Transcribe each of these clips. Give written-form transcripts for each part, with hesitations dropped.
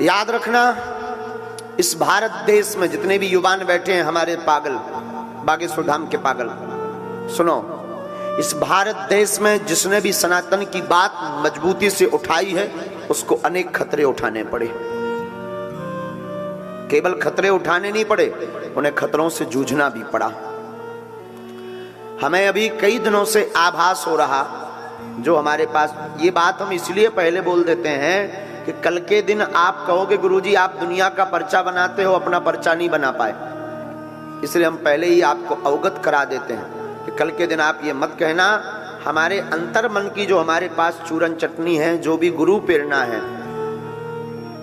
याद रखना, इस भारत देश में जितने भी युवान बैठे हैं हमारे पागल, बागेश्वर धाम के पागल, सुनो, इस भारत देश में जिसने भी सनातन की बात मजबूती से उठाई है उसको अनेक खतरे उठाने पड़े। केवल खतरे उठाने नहीं पड़े, उन्हें खतरों से जूझना भी पड़ा। हमें अभी कई दिनों से आभास हो रहा, जो हमारे पास, ये बात हम इसलिए पहले बोल देते हैं कि कल के दिन आप कहोगे गुरुजी आप दुनिया का पर्चा बनाते हो, अपना पर्चा नहीं बना पाए, इसलिए हम पहले ही आपको अवगत करा देते हैं कि कल के दिन आप ये मत कहना हमारे अंतर मन की जो हमारे पास चूरन चटनी है, जो भी गुरु प्रेरणा है,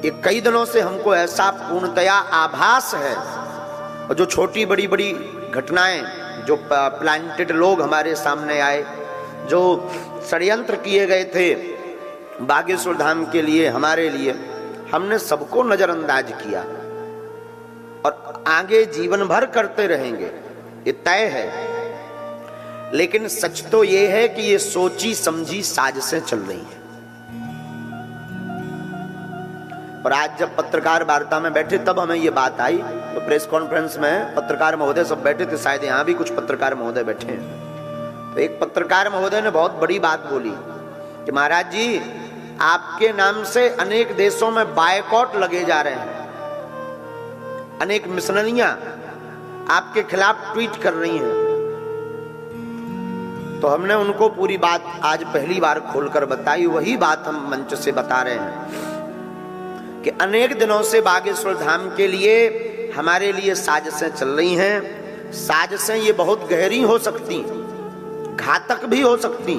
ये कई दिनों से हमको ऐसा पूर्णतया आभास है। और जो छोटी बड़ी बड़ी घटनाएं, जो प्लांटेड लोग हमारे सामने आए, जो षड्यंत्र किए गए थे बागेश्वर धाम के लिए, हमारे लिए, हमने सबको नजरअंदाज किया और आगे जीवन भर करते रहेंगे, ये तय है। लेकिन सच तो ये है कि ये सोची समझी साजिशें चल रही हैं। और आज जब पत्रकार वार्ता में बैठे तब हमें ये बात आई, तो प्रेस कॉन्फ्रेंस में पत्रकार महोदय सब बैठे थे, शायद यहाँ भी कुछ पत्रकार महोदय बैठे हैं। तो एक पत्रकार महोदय ने बहुत बड़ी बात बोली कि महाराज जी आपके नाम से अनेक देशों में बायकॉट लगे जा रहे हैं, अनेक मिशनरियां आपके खिलाफ ट्वीट कर रही हैं। तो हमने उनको पूरी बात आज पहली बार खोलकर बताई, वही बात हम मंच से बता रहे हैं कि अनेक दिनों से बागेश्वर धाम के लिए हमारे लिए साजिशें चल रही हैं। साजिशें ये बहुत गहरी हो सकती, घातक भी हो सकती,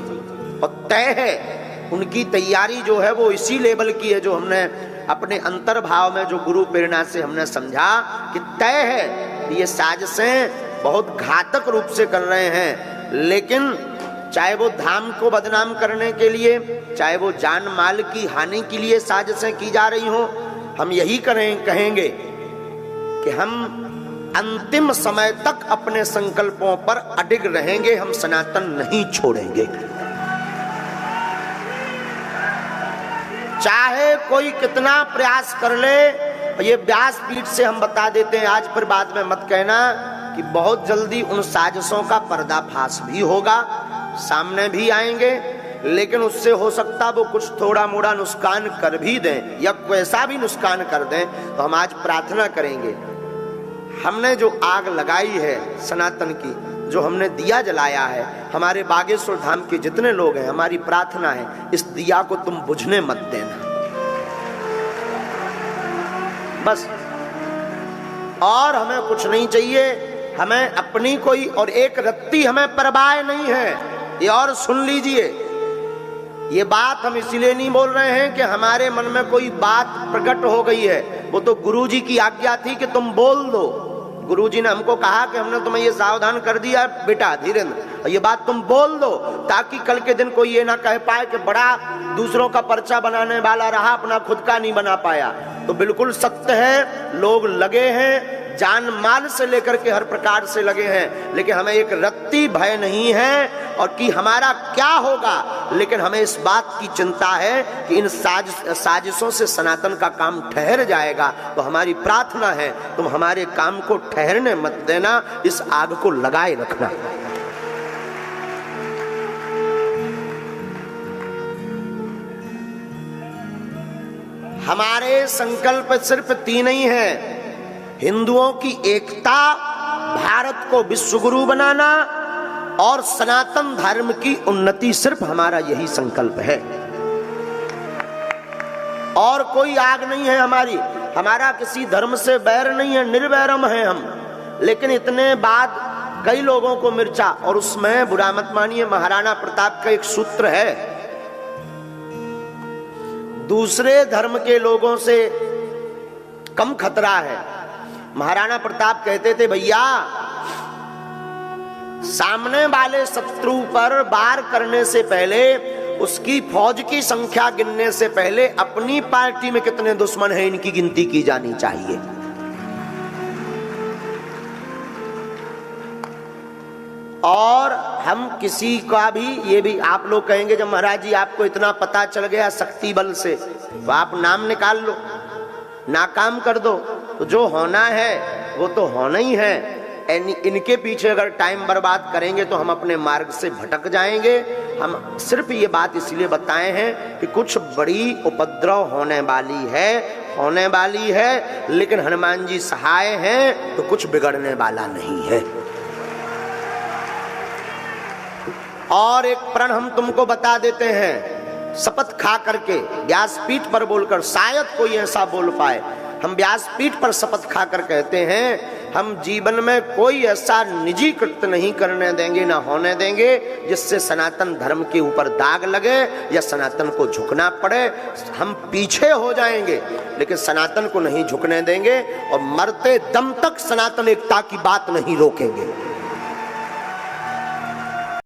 और तय है उनकी तैयारी जो है वो इसी लेवल की है, जो हमने अपने अंतर्भाव में जो गुरु प्रेरणा से हमने समझा कि तय है कि ये साजिशें बहुत घातक रूप से कर रहे हैं। लेकिन चाहे वो धाम को बदनाम करने के लिए, चाहे वो जान माल की हानि के लिए साजिशें की जा रही हो, हम यही कहेंगे कि हम अंतिम समय तक अपने संकल्पों पर अडिग रहेंगे, हम सनातन नहीं छोड़ेंगे। चाहे कोई कितना प्रयास कर ले, ये व्यासपीठ से हम बता देते हैं आज, पर बाद में मत कहना कि बहुत जल्दी उन साजिशों का पर्दाफाश भी होगा, सामने भी आएंगे। लेकिन उससे हो सकता वो कुछ थोड़ा मोड़ा नुकसान कर भी दें, या वैसा भी नुकसान कर दें, तो हम आज प्रार्थना करेंगे, हमने जो आग लगाई है सनातन की, जो हमने दिया जलाया है, हमारे बागेश्वर धाम के जितने लोग हैं, हमारी प्रार्थना है इस दिया को तुम बुझने मत देना, बस। और हमें कुछ नहीं चाहिए, हमें अपनी कोई और एक रत्ती हमें परवाह नहीं है। ये और सुन लीजिए, ये बात हम इसलिए नहीं बोल रहे हैं कि हमारे मन में कोई बात प्रकट हो गई है, वो तो गुरुजी की आज्ञा थी कि तुम बोल दो। गुरुजी ने हमको कहा कि हमने तुम्हें ये सावधान कर दिया बेटा धीरेन्द्र, ये बात तुम बोल दो, ताकि कल के दिन कोई ये ना कह पाए कि बड़ा दूसरों का पर्चा बनाने वाला रहा, अपना खुद का नहीं बना पाया। तो बिल्कुल सत्य है, लोग लगे हैं, जान माल से लेकर के हर प्रकार से लगे हैं, लेकिन हमें एक रत्ती भय नहीं है और कि हमारा क्या होगा। लेकिन हमें इस बात की चिंता है कि इन साजिशों से सनातन का काम ठहर जाएगा। तो हमारी प्रार्थना है तुम हमारे काम को ठहरने मत देना, इस आग को लगाए रखना। हमारे संकल्प सिर्फ तीन ही हैं, हिंदुओं की एकता, भारत को विश्व गुरु बनाना और सनातन धर्म की उन्नति, सिर्फ हमारा यही संकल्प है। और कोई आग नहीं है हमारा किसी धर्म से बैर नहीं है, निर्वैरम है हम। लेकिन इतने बाद कई लोगों को मिर्चा, और उसमें बुरा मत मानिए, महाराणा प्रताप का एक सूत्र है, दूसरे धर्म के लोगों से कम खतरा है। महाराणा प्रताप कहते थे भैया, सामने वाले शत्रु पर वार करने से पहले, उसकी फौज की संख्या गिनने से पहले अपनी पार्टी में कितने दुश्मन हैं इनकी गिनती की जानी चाहिए। और हम किसी का भी, ये भी आप लोग कहेंगे जब महाराज जी आपको इतना पता चल गया शक्ति बल से, तो आप नाम निकाल लो। नाकाम कर दो, तो जो होना है वो तो होना ही है। इनके पीछे अगर टाइम बर्बाद करेंगे तो हम अपने मार्ग से भटक जाएंगे। हम सिर्फ ये बात इसलिए बताए हैं कि कुछ बड़ी उपद्रव होने वाली है, लेकिन हनुमान जी सहाय हैं तो कुछ बिगड़ने वाला नहीं है। और एक प्रण हम तुमको बता देते हैं, शपथ खा करके व्यासपीठ पर बोलकर, शायद कोई ऐसा बोल पाए, हम व्यासपीठ पर शपथ खाकर कहते हैं, हम जीवन में कोई ऐसा निजी कृत्य नहीं करने देंगे, ना होने देंगे जिससे सनातन धर्म के ऊपर दाग लगे या सनातन को झुकना पड़े। हम पीछे हो जाएंगे लेकिन सनातन को नहीं झुकने देंगे, और मरते दम तक सनातन एकता की बात नहीं रोकेंगे।